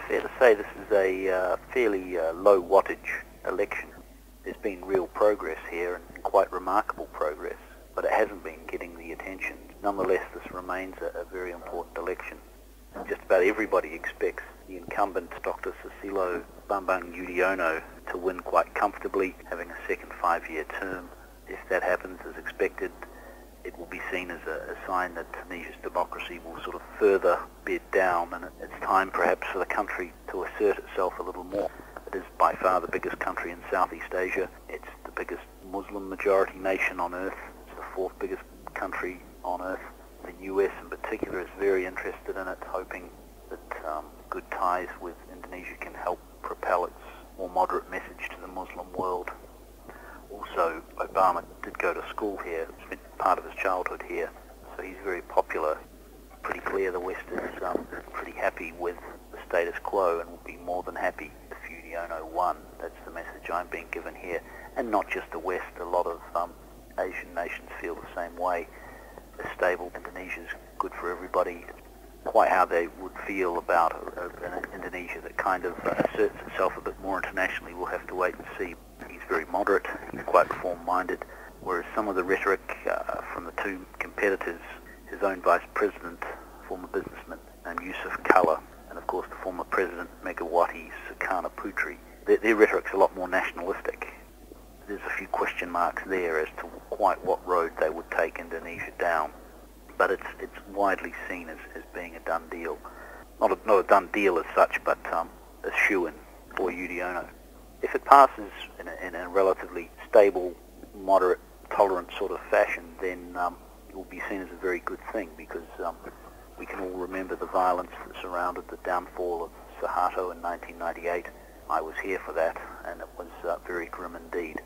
fair to say this is a fairly low wattage election. There's been real progress here, and quite remarkable progress, but it hasn't been getting the attention. Nonetheless, this remains a very important election. Just about everybody expects the incumbent, Dr. Susilo Bambang Yudhoyono, to win quite comfortably, having a second 5-year term. If that happens as expected, it will be seen as a sign that Indonesia's democracy will sort of further bed down, and it's time perhaps for the country to assert itself a little more. It is by far the biggest country in Southeast Asia. It's the biggest Muslim majority nation on earth. It's the fourth biggest country on earth. The US in particular is very interested in it, hoping that good ties with Indonesia can help propel its more moderate message to the Muslim world. Also, Obama did go to school here, spent part of his childhood here, so he's very popular. Pretty clear the West is pretty happy with the status quo and will be more than happy if Yudhoyono won. That's the message I'm being given here. And not just the West, a lot of Asian nations feel the same way. A stable Indonesia is good for everybody. Quite how they would feel about an Indonesia that kind of asserts itself a bit more internationally, we'll have to wait and see. He's very moderate, he's quite reform-minded, whereas some of the rhetoric from the two competitors, his own vice president, former businessman named Jusuf, Kalla, and of course the former president Megawati, Sukarnoputri, their rhetoric's a lot more nationalistic. There's a few question marks there as to quite what road they would take Indonesia down. But it's widely seen as being a done deal. Not a done deal as such, but a shoo-in for Yudhoyono. If it passes in a relatively stable, moderate, tolerant sort of fashion, then it will be seen as a very good thing, because we can all remember the violence that surrounded the downfall of Suharto in 1998. I was here for that, and it was very grim indeed.